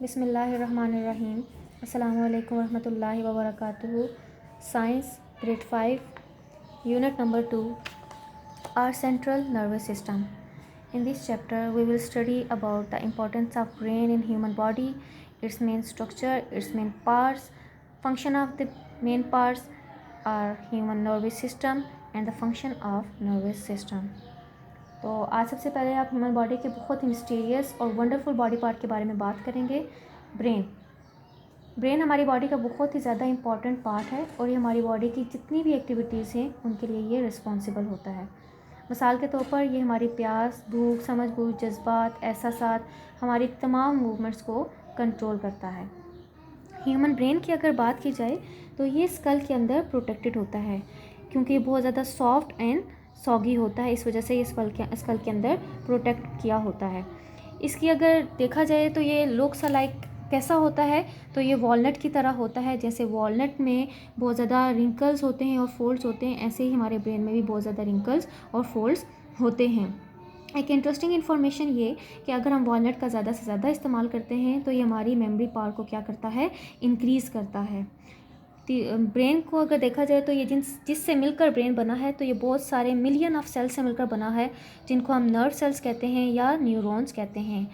बिस्मिल्लाहिर्रहमानिर्रहीम। अस्सलामु अलैकुम रहमतुल्लाहि व बरकातुहू। Science grade 5 unit number 2 our central nervous system. In this chapter we will study about the importance of brain in human body, its main structure, its main parts, function of the main parts are human nervous system and the function of nervous system. तो आज सबसे पहले आप human body के बहुत ही mysterious और wonderful body part के बारे में बात करेंगे। ब्रेन हमारी बॉडी का बहुत ही ज़्यादा इम्पॉर्टेंट पार्ट है और ये हमारी बॉडी की जितनी भी एक्टिविटीज़ हैं उनके लिए ये रिस्पॉन्सिबल होता है। मिसाल के तौर पर ये हमारी प्यास, भूख, समझ-बूझ, जज्बात, एहसासात, हमारी तमाम मूवमेंट्स को कंट्रोल करता है। ह्यूमन ब्रेन की अगर बात की जाए तो ये स्कल के अंदर प्रोटेक्टेड होता है क्योंकि ये बहुत ज़्यादा सॉफ्ट एंड सॉगी होता है, इस वजह से ये स्कल के अंदर प्रोटेक्ट किया होता है। इसकी अगर देखा जाए तो ये लुक्स लाइक कैसा होता है, तो ये वॉलनट की तरह होता है। जैसे वॉलनट में बहुत ज़्यादा रिंकल्स होते हैं और फोल्ड्स होते हैं, ऐसे ही हमारे ब्रेन में भी बहुत ज़्यादा रिंकल्स और फोल्ड्स होते हैं। एक इंटरेस्टिंग इन्फॉर्मेशन ये कि अगर हम वॉलनट का ज़्यादा से ज़्यादा इस्तेमाल करते हैं तो ये हमारी मेमोरी पावर को क्या करता है, इंक्रीज़ करता है। ब्रेन को अगर देखा जाए तो ये जिससे मिलकर ब्रेन बना है, तो ये बहुत सारे मिलियन ऑफ सेल्स से मिलकर बना है जिनको हम नर्व सेल्स कहते हैं या न्यूरॉन्स कहते हैं।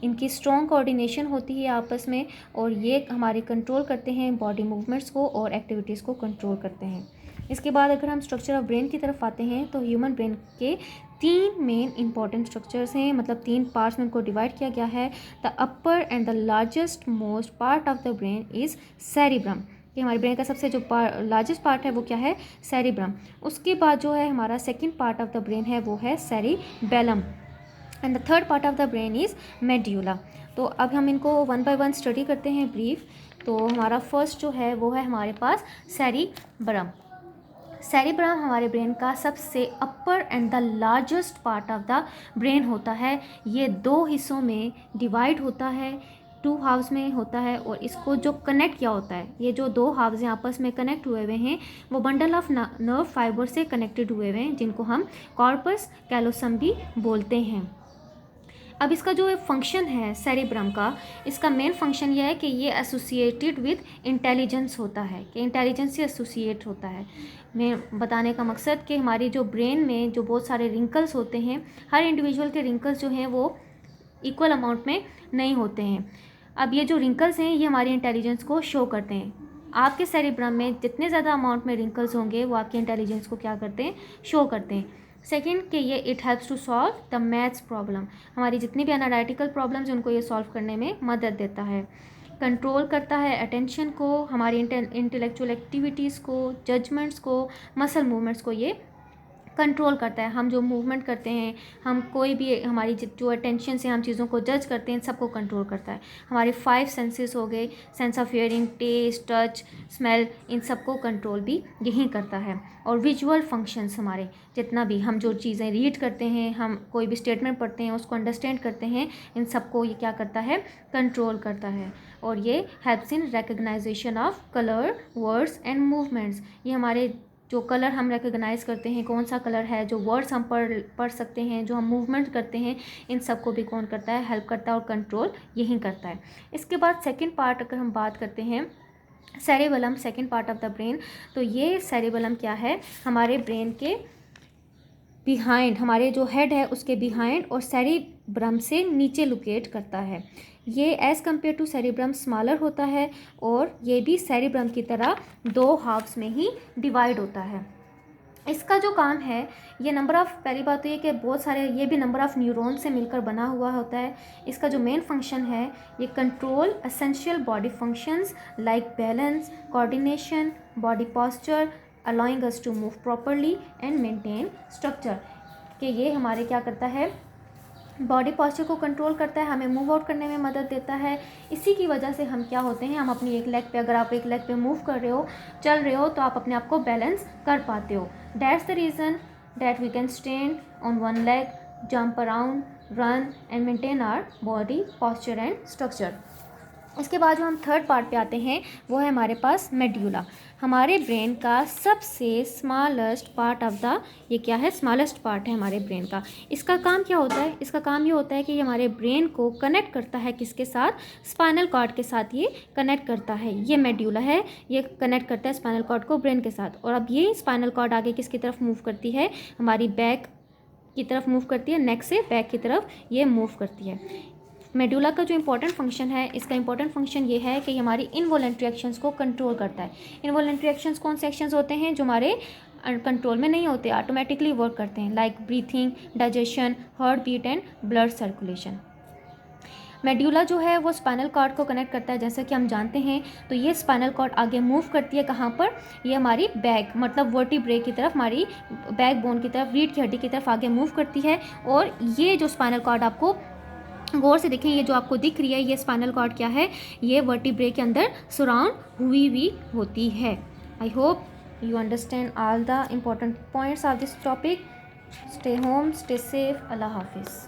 इनकी स्ट्रॉन्ग कोऑर्डिनेशन होती है आपस में और ये हमारे कंट्रोल करते हैं बॉडी मूवमेंट्स को और एक्टिविटीज़ को कंट्रोल करते हैं। इसके बाद अगर हम स्ट्रक्चर ऑफ ब्रेन की तरफ आते हैं तो ह्यूमन ब्रेन के 3 मेन इंपॉर्टेंट स्ट्रक्चर्स हैं, मतलब 3 पार्ट्स में उनको डिवाइड किया गया है। The upper and the largest most part of the brain is cerebrum. कि हमारे ब्रेन का सबसे जो लार्जेस्ट पार्ट है वो क्या है, सेरिब्रम। उसके बाद जो है हमारा second part of the brain है वो है cerebellum and the third part of the brain is medulla. तो अब हम इनको वन बाय वन स्टडी करते हैं ब्रीफ। तो हमारा फर्स्ट जो है वो है हमारे पास सेरिब्रम। सेरिब्रम हमारे ब्रेन का सबसे upper and the largest part of the brain होता है। ये 2 हिस्सों में डिवाइड होता है, 2 हाफ्स में होता है और इसको जो कनेक्ट किया होता है, ये जो 2 हाफ्स हैं आपस में कनेक्ट हुए हुए हैं वो बंडल ऑफ नर्व फाइबर से कनेक्टेड हुए हुए हैं जिनको हम कॉर्पस कैलोसम भी बोलते हैं। अब इसका जो फंक्शन है सेरिब्रम का, इसका मेन फंक्शन यह है कि ये एसोसिएटेड विद इंटेलिजेंस होता है, कि इंटेलिजेंस से एसोसिएट होता है। मैं बताने का मकसद कि हमारी जो ब्रेन में जो बहुत सारे रिंकल्स होते हैं, हर इंडिविजुअल के रिंकल्स जो हैं वो इक्वल अमाउंट में नहीं होते हैं। अब ये जो रिंकल्स हैं ये हमारी इंटेलिजेंस को शो करते हैं। आपके सेरिब्रम में जितने ज़्यादा अमाउंट में रिंकल्स होंगे वो आपकी इंटेलिजेंस को क्या करते हैं, शो करते हैं। सेकेंड कि ये it helps to solve the maths problem, हमारी जितनी भी एनालिटिकल प्रॉब्लम्स उनको ये सॉल्व करने में मदद देता है। कंट्रोल करता है अटेंशन को, हमारी इंटेलेक्चुअल एक्टिविटीज़ को, जजमेंट्स को, मसल मूवमेंट्स को ये कंट्रोल करता है। हम जो मूवमेंट करते हैं, हम कोई भी हमारी जो अटेंशन से हम चीज़ों को जज करते हैं, सबको कंट्रोल करता है। हमारे 5 सेंसेस हो गए, sense of hearing, taste, touch, smell, इन सबको कंट्रोल भी यही करता है। और विजुअल फंक्शंस हमारे जितना भी हम जो चीज़ें रीड करते हैं, हम कोई भी स्टेटमेंट पढ़ते हैं, उसको अंडरस्टैंड करते हैं, इन सबको ये क्या करता है, कंट्रोल करता है। और ये helps in recognisation of colour, words and movements. ये हमारे जो कलर हम रिकग्नाइज़ करते हैं, कौन सा कलर है, जो वर्ड्स हम पढ़ सकते हैं, जो हम मूवमेंट करते हैं, इन सब को भी कौन करता है, हेल्प करता है और कंट्रोल यही करता है। इसके बाद सेकंड पार्ट अगर हम बात करते हैं cerebellum, second part of the brain, तो ये सेरिबेलम क्या है, हमारे ब्रेन के बिहाइंड, हमारे जो हेड है उसके बिहाइंड और सेरिब्रम से नीचे लोकेट करता है। ये as compare to cerebrum smaller होता है और ये भी सेरिब्रम की तरह 2 हाफ्स में ही डिवाइड होता है। इसका जो काम है, ये नंबर ऑफ़, पहली बात तो ये कि बहुत सारे, ये भी नंबर ऑफ़ न्यूरॉन से मिलकर बना हुआ होता है। इसका जो मेन फंक्शन है, ये control essential body functions like balance, coordination, body posture, allowing us to move properly and maintain structure. कि ये हमारे क्या करता है, बॉडी पॉस्चर को कंट्रोल करता है, हमें मूव आउट करने में मदद देता है। इसी की वजह से हम क्या होते हैं, हम अपनी एक लेग पे, अगर आप एक लेग पे मूव कर रहे हो, चल रहे हो, तो आप अपने आप को बैलेंस कर पाते हो। That's the reason that we can stand on one leg, jump around, run and maintain our body posture and structure. उसके बाद जो हम थर्ड पार्ट पे आते हैं वो है हमारे पास मेड्यूला। हमारे ब्रेन का सबसे स्मॉलेस्ट पार्ट ऑफ द, ये क्या है, स्मॉलेस्ट पार्ट है हमारे ब्रेन का। इसका काम क्या होता है? इसका काम ये होता है कि ये हमारे ब्रेन को कनेक्ट करता है किसके साथ? स्पाइनल कॉर्ड के साथ ये कनेक्ट करता है। ये मेड्यूला है, ये कनेक्ट करता है स्पाइनल कॉर्ड को ब्रेन के साथ। और अब ये स्पाइनल कॉर्ड आगे किसकी तरफ मूव करती है? हमारी बैक की तरफ मूव करती है, नेक से बैक की तरफ ये मूव करती है। मेडुला का जो इंपॉर्टेंट फंक्शन है, इसका इंपॉर्टेंट फंक्शन ये है कि ये हमारी इनवॉलेंट्री एक्शंस को कंट्रोल करता है। इनवॉलेंट्री एक्शंस कौन से एक्शंस होते हैं? जो हमारे कंट्रोल में नहीं होते, ऑटोमेटिकली वर्क करते हैं, like breathing, digestion, heart beat and blood circulation. Medulla जो है वो स्पाइनल कॉर्ड को कनेक्ट करता है, जैसा कि हम जानते हैं। तो ये स्पाइनल कॉर्ड आगे मूव करती है कहाँ पर? ये हमारी बैक, मतलब वर्टिब्रे की तरफ, हमारी बैक बोन की तरफ, रीढ़ की हड्डी की तरफ आगे मूव करती है। और ये जो स्पाइनल कॉर्ड, आपको गौर से देखें, ये जो आपको दिख रही है ये स्पाइनल कॉर्ड क्या है? ये वर्टिब्रे के अंदर सराउंड हुई होती है। I hope you understand all the important points of this topic. Stay home, stay safe. Allah Hafiz.